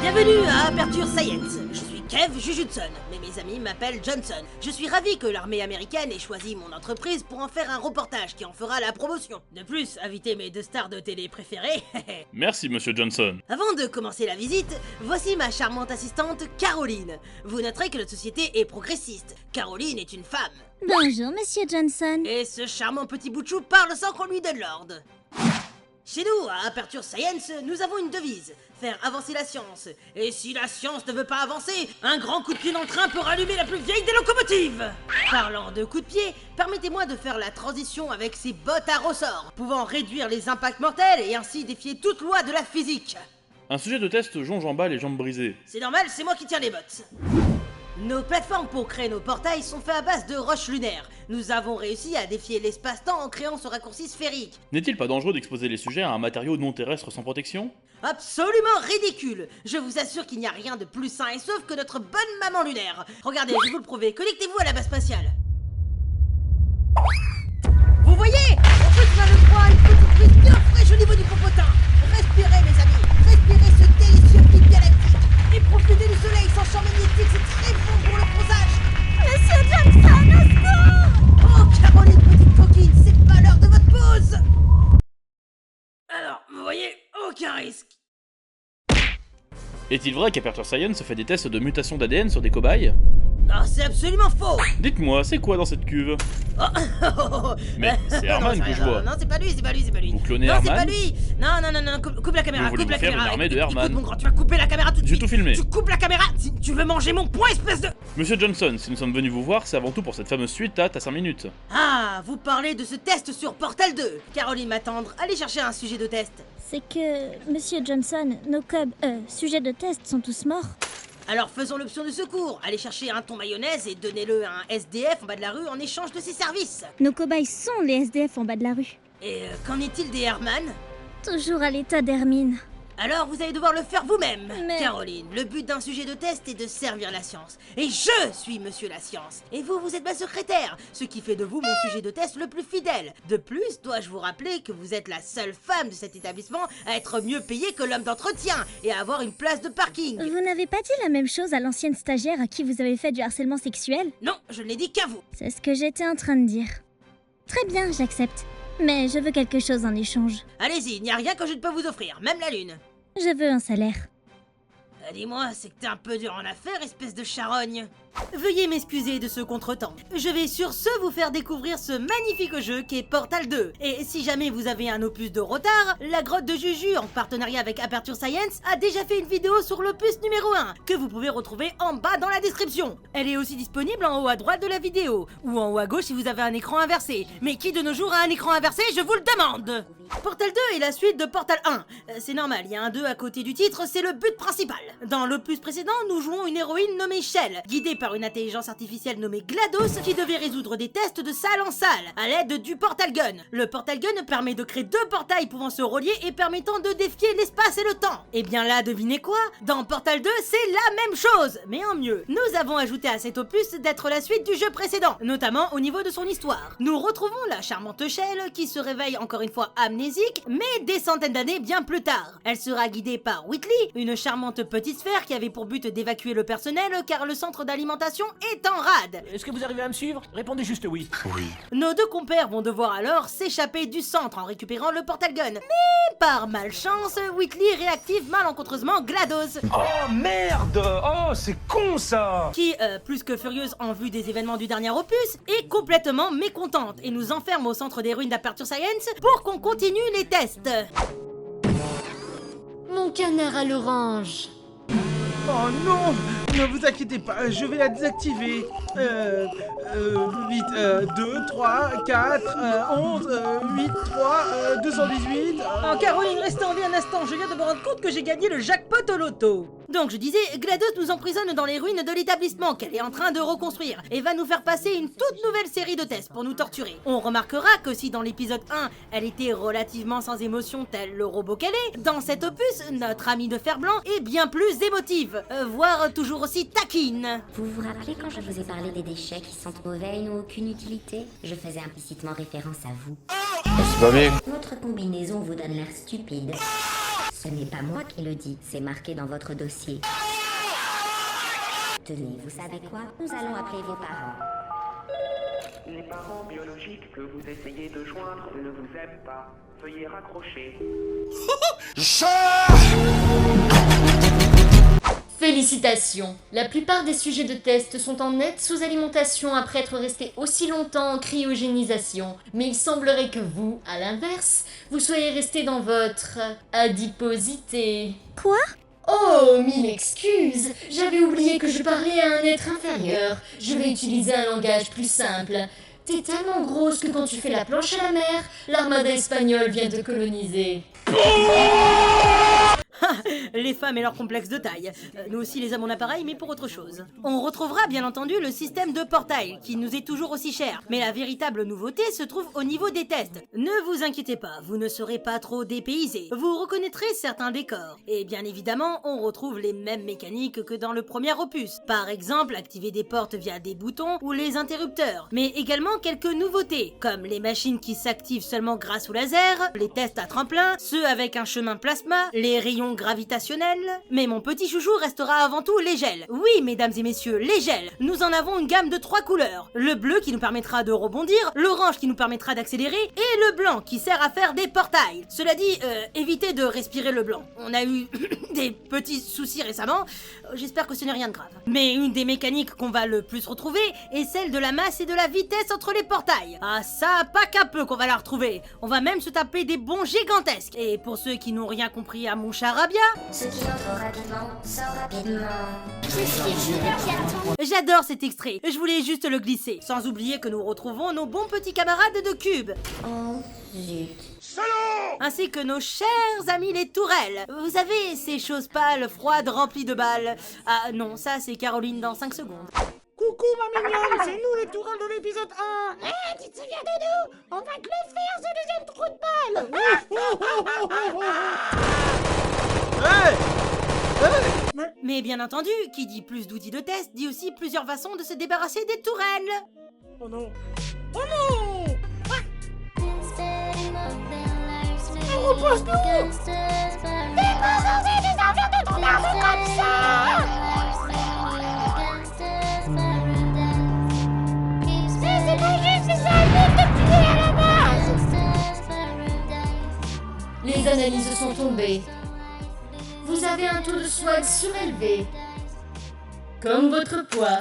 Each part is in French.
Bienvenue à Aperture Science. Je suis Kev Jujutson, mais mes amis m'appellent Johnson. Je suis ravi que l'armée américaine ait choisi mon entreprise pour en faire un reportage qui en fera la promotion. De plus, inviter mes deux stars de télé préférées. Merci, monsieur Johnson. Avant de commencer la visite, voici ma charmante assistante Caroline. Vous noterez que notre société est progressiste. Caroline est une femme. Bonjour, monsieur Johnson. Et ce charmant petit bout de chou parle sans qu'on lui donne l'ordre. Chez nous, à Aperture Science, nous avons une devise, faire avancer la science. Et si la science ne veut pas avancer, un grand coup de pied dans le train peut rallumer la plus vieille des locomotives. Parlant de coup de pied, permettez-moi de faire la transition avec ces bottes à ressort, pouvant réduire les impacts mortels et ainsi défier toute loi de la physique. Un sujet de test jonge en bas les jambes brisées. C'est normal, c'est moi qui tiens les bottes. Nos plateformes pour créer nos portails sont faites à base de roches lunaires. Nous avons réussi à défier l'espace-temps en créant ce raccourci sphérique. N'est-il pas dangereux d'exposer les sujets à un matériau non terrestre sans protection? Absolument ridicule. Je vous assure qu'il n'y a rien de plus sain et sauf que notre bonne maman lunaire. Regardez, je vais vous le prouver. Connectez-vous à la base spatiale. Vous voyez? On peut faire le droit à une petite prise bien fraîche au niveau du popotin. Respirez, mes amis. Respirez ce délicieux pic galactique. Et profitez du soleil sans champ magnétique, c'est très bon pour le bronzage. Monsieur Johnson, au secours! Oh, Caroline, petite coquine, c'est pas l'heure de votre pause. Alors, vous voyez, aucun risque. Est-il vrai qu'Aperture Science fait des tests de mutation d'ADN sur des cobayes? Non, c'est absolument faux. Dites-moi, c'est quoi dans cette cuve? Oh. Mais c'est Herman Non, que je vois. Non, c'est pas lui, c'est pas lui, c'est pas lui. Vous clonez non, Herman? c'est pas lui. Non, coupe la caméra, Vous voulez coupe la me faire caméra. une armée de Écoute, Herman. mon grand, tu vas couper la caméra tout de J'ai suite. tout filmé. Tu coupes la caméra si tu veux manger mon poing, espèce de... Monsieur Johnson, si nous sommes venus vous voir, c'est avant tout pour cette fameuse suite à 5 minutes. Ah, vous parlez de ce test sur Portal 2. Caroline m'attendre, allez chercher un sujet de test. C'est que, monsieur Johnson, nos sujets de test sont tous morts. Alors faisons l'option de secours. Allez chercher un thon mayonnaise et donnez-le à un SDF en bas de la rue en échange de ses services. Nos cobayes sont les SDF en bas de la rue. Et qu'en est-il des Herman? Toujours à l'état d'Hermine. Alors vous allez devoir le faire vous-même. Mais- Caroline, le but d'un sujet de test est de servir la science. Et je suis monsieur la science. Et vous, vous êtes ma secrétaire, ce qui fait de vous mon sujet de test le plus fidèle. De plus, dois-je vous rappeler que vous êtes la seule femme de cet établissement à être mieux payée que l'homme d'entretien et à avoir une place de parking. Vous n'avez pas dit la même chose à l'ancienne stagiaire à qui vous avez fait du harcèlement sexuel? Non, je ne l'ai dit qu'à vous. C'est ce que j'étais en train de dire. Très bien, j'accepte. Mais je veux quelque chose en échange. Allez-y, il n'y a rien que je ne peux vous offrir, même la lune. Je veux un salaire. Dis-moi, c'est que t'es un peu dur en affaires, espèce de charogne. Veuillez m'excuser de ce contretemps. Je vais sur ce vous faire découvrir ce magnifique jeu qu'est Portal 2. Et si jamais vous avez un opus de retard, la grotte de Juju, en partenariat avec Aperture Science, a déjà fait une vidéo sur l'opus numéro 1, que vous pouvez retrouver en bas dans la description. Elle est aussi disponible en haut à droite de la vidéo, ou en haut à gauche si vous avez un écran inversé. Mais qui de nos jours a un écran inversé, je vous le demande. Portal 2 est la suite de Portal 1. C'est normal, il y a un 2 à côté du titre, c'est le but principal. Dans l'opus précédent, nous jouons une héroïne nommée Shell, guidée par une intelligence artificielle nommée GLaDOS qui devait résoudre des tests de salle en salle à l'aide du Portal Gun. Le Portal Gun permet de créer deux portails pouvant se relier et permettant de défier l'espace et le temps. Et bien là, devinez quoi? Dans Portal 2, c'est la même chose, mais en mieux. Nous avons ajouté à cet opus d'être la suite du jeu précédent, notamment au niveau de son histoire. Nous retrouvons la charmante Shell qui se réveille encore une fois amnésique, mais des centaines d'années bien plus tard. Elle sera guidée par Whitley, une charmante petite sphère qui avait pour but d'évacuer le personnel car le centre d'alimentation est en rade. Est-ce que vous arrivez à me suivre? Répondez juste oui. Nos deux compères vont devoir alors s'échapper du centre en récupérant le Portal Gun. Mais par malchance, Whitley réactive malencontreusement GLaDOS, Oh merde! Oh, c'est con ça! qui, plus que furieuse en vue des événements du dernier opus, est complètement mécontente et nous enferme au centre des ruines d'Aperture Science pour qu'on continue les tests. Mon canard à l'orange. Oh non! Ne vous inquiétez pas, je vais la désactiver. 8, 2, 3, 4, 11, 8, 3, 218... Oh Caroline, restez en vie un instant, je viens de me rendre compte que j'ai gagné le jackpot au loto. Donc je disais, GLaDOS nous emprisonne dans les ruines de l'établissement qu'elle est en train de reconstruire et va nous faire passer une toute nouvelle série de tests pour nous torturer. On remarquera que si dans l'épisode 1, elle était relativement sans émotion tel le robot qu'elle est, dans cet opus, notre amie de fer blanc est bien plus émotive, voire toujours aussi taquine. Vous vous rappelez quand je vous ai parlé des déchets qui sentent mauvais et n'ont aucune utilité? Je faisais implicitement référence à vous. C'est pas bien. Votre combinaison vous donne l'air stupide. Ce n'est pas moi qui le dis, c'est marqué dans votre dossier. Tenez, vous savez quoi? Nous allons appeler vos parents. Les parents biologiques que vous essayez de joindre ne vous aiment pas. Veuillez raccrocher. Félicitations! La plupart des sujets de test sont en nette sous-alimentation après être restés aussi longtemps en cryogénisation. Mais il semblerait que vous, à l'inverse, vous soyez restés dans votre adiposité. Quoi? Oh, mille excuses! J'avais oublié que je parlais à un être inférieur. Je vais utiliser un langage plus simple. T'es tellement grosse que quand tu fais la planche à la mer, l'armada espagnole vient te coloniser. Les femmes et leur complexe de taille. Nous aussi les hommes en appareil, mais pour autre chose. On retrouvera bien entendu le système de portail, qui nous est toujours aussi cher. Mais la véritable nouveauté se trouve au niveau des tests. Ne vous inquiétez pas, vous ne serez pas trop dépaysés. Vous reconnaîtrez certains décors. Et bien évidemment, on retrouve les mêmes mécaniques que dans le premier opus. Par exemple, activer des portes via des boutons ou les interrupteurs. Mais également quelques nouveautés, comme les machines qui s'activent seulement grâce au laser, les tests à tremplin, ceux avec un chemin plasma, les rayons gravitationnels. Mais mon petit chouchou restera avant tout les gels. Oui, mesdames et messieurs, les gels. Nous en avons une gamme de 3 couleurs. Le bleu qui nous permettra de rebondir, l'orange qui nous permettra d'accélérer, et le blanc qui sert à faire des portails. Cela dit, évitez de respirer le blanc. On a eu des petits soucis récemment, j'espère que ce n'est rien de grave. Mais une des mécaniques qu'on va le plus retrouver est celle de la masse et de la vitesse entre les portails. Ah ça, pas qu'un peu qu'on va la retrouver. On va même se taper des bons gigantesques. Et pour ceux qui n'ont rien compris à mon charabia, Ce qui entre rapidement, sort rapidement. j'adore cet extrait. Je voulais juste le glisser. Sans oublier que nous retrouvons nos bons petits camarades de Cube. Oh, zut. Ainsi que nos chers amis les tourelles. Vous savez, ces choses pâles, froides, remplies de balles. Ah non, ça c'est Caroline dans 5 secondes. Coucou ma mignonne, c'est nous les tourelles de l'épisode 1. Tu te souviens de nous? On va te le faire, ce deuxième trou de balle. Hey! Mais bien entendu, qui dit plus d'outils de test, dit aussi plusieurs façons de se débarrasser des tourelles. Oh non. Oh non! Repose-nous! T'es pas censé nous servir de ton argent comme ça! Mais c'est pas juste, c'est ça le but de tuer à la base! Les analyses sont tombées. Vous avez un taux de swag surélevé. Comme votre poids.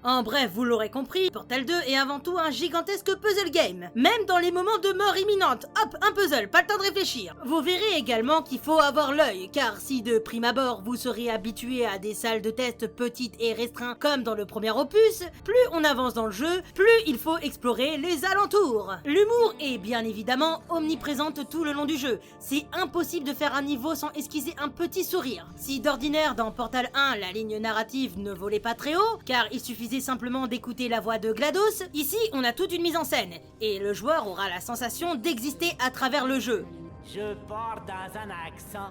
En bref, vous l'aurez compris, Portal 2 est avant tout un gigantesque puzzle game. Même dans les moments de mort imminente, hop, un puzzle, pas le temps de réfléchir. Vous verrez également qu'il faut avoir l'œil, car si de prime abord vous serez habitué à des salles de test petites et restreintes comme dans le premier opus, plus on avance dans le jeu, plus il faut explorer les alentours. L'humour est bien évidemment omniprésente tout le long du jeu. C'est impossible de faire un niveau sans esquisser un petit sourire. Si d'ordinaire dans Portal 1 la ligne narrative ne volait pas très haut, car il suffisait simplement d'écouter la voix de GLaDOS, ici on a toute une mise en scène, et le joueur aura la sensation d'exister à travers le jeu. Je pars dans un accent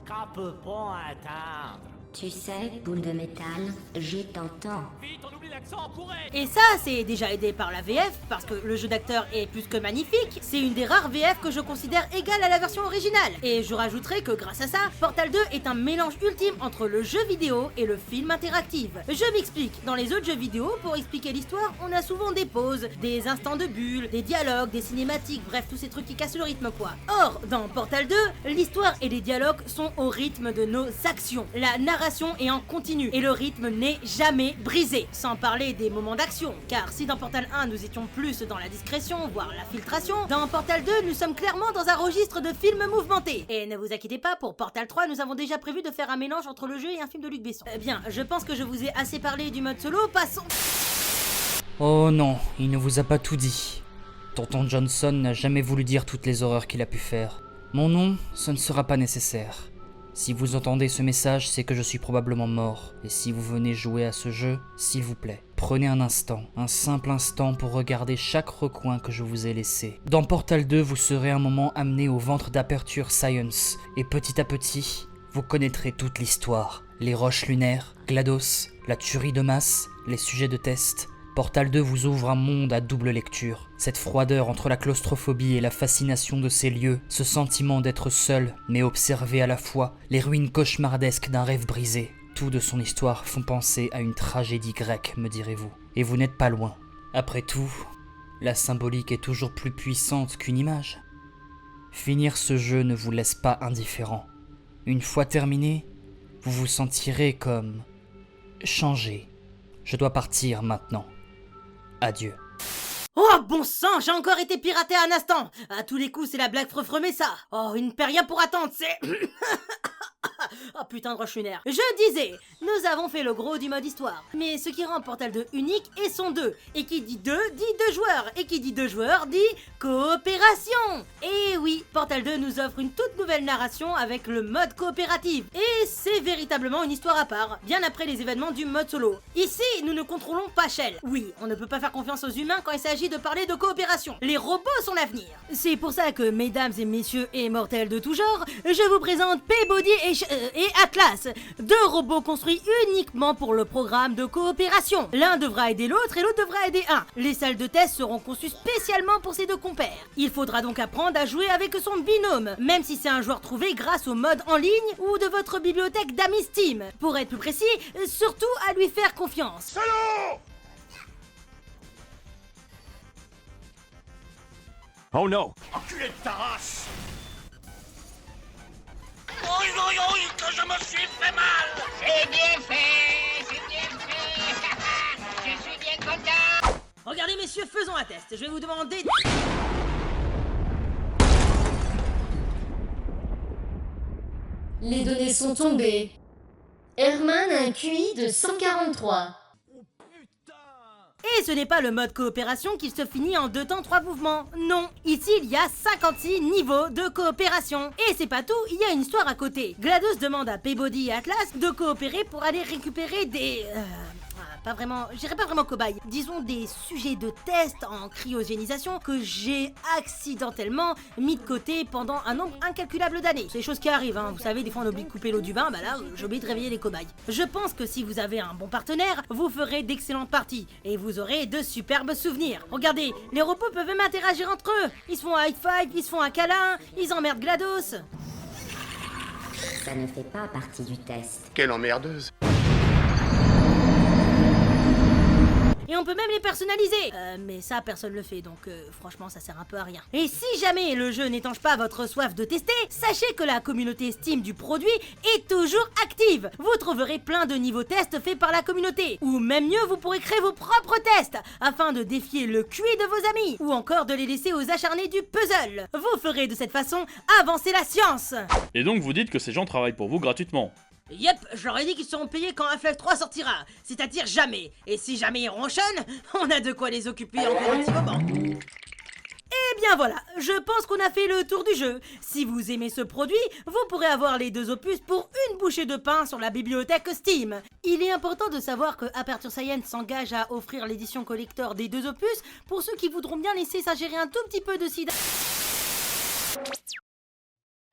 qu'on peut pas atteindre. Tu sais, boule de métal, je t'entends. Vite, on oublie l'accent, courez! Et ça, c'est déjà aidé par la VF, parce que le jeu d'acteur est plus que magnifique. C'est une des rares VF que je considère égale à la version originale. Et je rajouterai que grâce à ça, Portal 2 est un mélange ultime entre le jeu vidéo et le film interactif. Je m'explique. Dans les autres jeux vidéo, pour expliquer l'histoire, on a souvent des pauses, des instants de bulle, des dialogues, des cinématiques, bref, tous ces trucs qui cassent le rythme quoi. Or, dans Portal 2, l'histoire et les dialogues sont au rythme de nos actions. La narration est en continu et le rythme n'est jamais brisé, sans parler des moments d'action, car si dans Portal 1 nous étions plus dans la discrétion, voire la filtration, dans Portal 2 nous sommes clairement dans un registre de film mouvementé. Et ne vous inquiétez pas, pour Portal 3 nous avons déjà prévu de faire un mélange entre le jeu et un film de Luc Besson. Bien, je pense que je vous ai assez parlé du mode solo, passons... Oh non, il ne vous a pas tout dit. Tonton Johnson n'a jamais voulu dire toutes les horreurs qu'il a pu faire. Mon nom, ce ne sera pas nécessaire. Si vous entendez ce message, c'est que je suis probablement mort. Et si vous venez jouer à ce jeu, s'il vous plaît, prenez un instant, un simple instant pour regarder chaque recoin que je vous ai laissé. Dans Portal 2, vous serez un moment amené au ventre d'aperture Science, et petit à petit, vous connaîtrez toute l'histoire. Les roches lunaires, GLaDOS, la tuerie de masse, les sujets de test, Portal 2 vous ouvre un monde à double lecture. Cette froideur entre la claustrophobie et la fascination de ces lieux, ce sentiment d'être seul, mais observer à la fois les ruines cauchemardesques d'un rêve brisé. Tout de son histoire font penser à une tragédie grecque, me direz-vous. Et vous n'êtes pas loin. Après tout, la symbolique est toujours plus puissante qu'une image. Finir ce jeu ne vous laisse pas indifférent. Une fois terminé, vous vous sentirez comme... changé. Je dois partir maintenant. Adieu. Oh bon sang, j'ai encore été piraté à un instant. À tous les coups, c'est la blague frefremée ça. Oh, une péria pour attendre, c'est... Oh putain de roche-lunaire. Je disais, nous avons fait le gros du mode histoire. Mais ce qui rend Portal 2 unique est son 2. Et qui dit 2, dit 2 joueurs. Et qui dit 2 joueurs, dit coopération. Et oui, Portal 2 nous offre une toute nouvelle narration avec le mode coopératif. Et c'est véritablement une histoire à part, bien après les événements du mode solo. Ici, nous ne contrôlons pas Shell. Oui, on ne peut pas faire confiance aux humains quand il s'agit de parler de coopération. Les robots sont l'avenir. C'est pour ça que, mesdames et messieurs et mortels de tout genre, je vous présente P-Body et Atlas, 2 robots construits uniquement pour le programme de coopération. L'un devra aider l'autre et l'autre devra aider un. Les salles de test seront conçues spécialement pour ces 2 compères. Il faudra donc apprendre à jouer avec son binôme, même si c'est un joueur trouvé grâce au mode en ligne ou de votre bibliothèque d'amis Steam. Pour être plus précis, surtout à lui faire confiance. Salaud! Oh non! Enculé de ta race! Oui, oui, oui, que je me suis fait mal! C'est bien fait! C'est bien fait! Je suis bien content! Regardez messieurs, faisons un test. Je vais vous demander... Les données sont tombées. Herman a un QI de 143. Et ce n'est pas le mode coopération qui se finit en 2 temps 3 mouvements. Non, ici il y a 56 niveaux de coopération. Et c'est pas tout, il y a une histoire à côté. GLaDOS demande à P-Body et Atlas de coopérer pour aller récupérer des... pas vraiment, je dirais pas vraiment cobaye, disons des sujets de test en cryogénisation que j'ai accidentellement mis de côté pendant un nombre incalculable d'années. C'est des choses qui arrivent, hein. Vous savez, des fois on oublie de couper l'eau du bain, bah là j'ai oublié de réveiller les cobayes. Je pense que si vous avez un bon partenaire, vous ferez d'excellentes parties et vous aurez de superbes souvenirs. Regardez, les robots peuvent même interagir entre eux. Ils se font un high five, ils se font un câlin, ils emmerdent GLaDOS. Ça ne fait pas partie du test. Quelle emmerdeuse. Et on peut même les personnaliser. Mais ça, personne le fait, donc franchement, ça sert un peu à rien. Et si jamais le jeu n'étanche pas votre soif de tester, sachez que la communauté Steam du produit est toujours active. Vous trouverez plein de niveaux tests faits par la communauté. Ou même mieux, vous pourrez créer vos propres tests, afin de défier le QI de vos amis. Ou encore de les laisser aux acharnés du puzzle. Vous ferez de cette façon avancer la science. Et donc vous dites que ces gens travaillent pour vous gratuitement. Yep, je leur ai dit qu'ils seront payés quand Half-Life 3 sortira, c'est-à-dire jamais. Et si jamais ils ronchonnent, on a de quoi les occuper encore un petit moment. Et bien voilà, je pense qu'on a fait le tour du jeu. Si vous aimez ce produit, vous pourrez avoir les 2 opus pour une bouchée de pain sur la bibliothèque Steam. Il est important de savoir que Aperture Science s'engage à offrir l'édition collector des 2 opus pour ceux qui voudront bien laisser s'ingérer un tout petit peu de sida.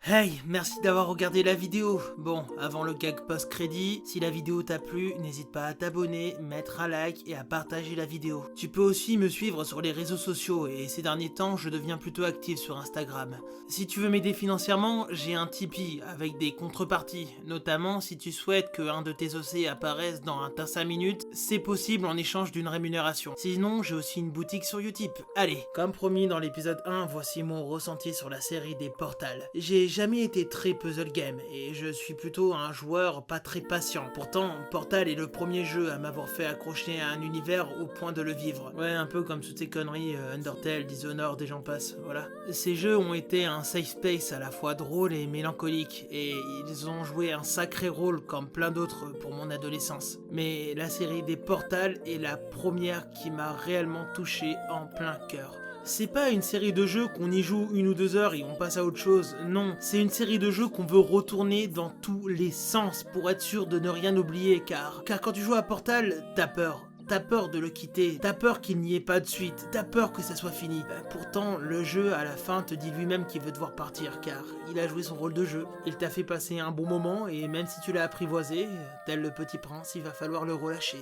Hey, merci d'avoir regardé la vidéo. Bon, avant le gag post-crédit, si la vidéo t'a plu, n'hésite pas à t'abonner, mettre un like et à partager la vidéo. Tu peux aussi me suivre sur les réseaux sociaux et ces derniers temps, je deviens plutôt actif sur Instagram. Si tu veux m'aider financièrement, j'ai un Tipeee avec des contreparties, notamment si tu souhaites que un de tes OC apparaisse dans un tas 5 minutes, c'est possible en échange d'une rémunération. Sinon, j'ai aussi une boutique sur Utip. Allez, comme promis dans l'épisode 1, voici mon ressenti sur la série des Portal. J'ai jamais été très puzzle game et je suis plutôt un joueur pas très patient. Pourtant, Portal est le premier jeu à m'avoir fait accrocher à un univers au point de le vivre. Ouais, un peu comme toutes ces conneries Undertale, Dishonored et j'en passe, voilà. Ces jeux ont été un safe space à la fois drôle et mélancolique et ils ont joué un sacré rôle comme plein d'autres pour mon adolescence. Mais la série des Portal est la première qui m'a réellement touché en plein cœur. C'est pas une série de jeux qu'on y joue 1 ou 2 heures et on passe à autre chose, non. C'est une série de jeux qu'on veut retourner dans tous les sens pour être sûr de ne rien oublier car quand tu joues à Portal, t'as peur. T'as peur de le quitter, t'as peur qu'il n'y ait pas de suite, t'as peur que ça soit fini. Pourtant, le jeu à la fin te dit lui-même qu'il veut devoir partir car il a joué son rôle de jeu. Il t'a fait passer un bon moment et même si tu l'as apprivoisé, tel le petit prince, il va falloir le relâcher.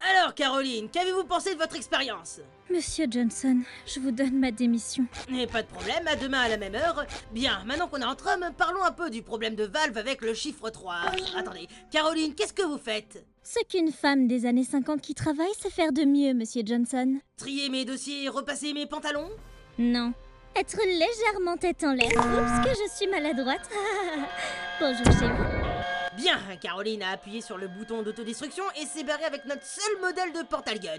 Alors Caroline, qu'avez-vous pensé de votre expérience? Monsieur Johnson, je vous donne ma démission. Et pas de problème, à demain à la même heure. Bien, maintenant qu'on est entre hommes, parlons un peu du problème de Valve avec le chiffre 3. Attendez, Caroline, qu'est-ce que vous faites? Ce qu'une femme des années 50 qui travaille sait faire de mieux, Monsieur Johnson. Trier mes dossiers et repasser mes pantalons? Non. Être légèrement tête en l'air. Oups, que je suis maladroite. Bonjour chez vous. Bien, Caroline a appuyé sur le bouton d'autodestruction et s'est barrée avec notre seul modèle de portal gun.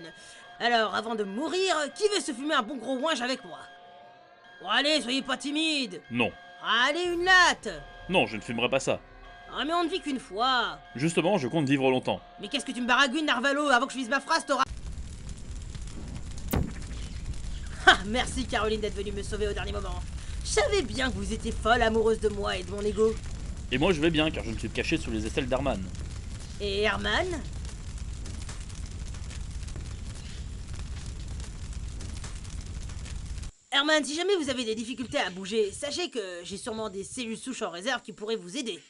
Alors, avant de mourir, qui veut se fumer un bon gros ouinge avec moi? Bon allez, soyez pas timide. Non. Allez, une latte. Non, je ne fumerai pas ça. Ah mais on ne vit qu'une fois. Justement, je compte vivre longtemps. Mais qu'est-ce que tu me baragouines, Narvalo? Avant que je finisse ma phrase, t'auras... Ah, merci Caroline d'être venue me sauver au dernier moment. Je savais bien que vous étiez folle amoureuse de moi et de mon ego. Et moi je vais bien car je me suis caché sous les aisselles d'Herman. Et Herman? Herman, si jamais vous avez des difficultés à bouger, sachez que j'ai sûrement des cellules souches en réserve qui pourraient vous aider.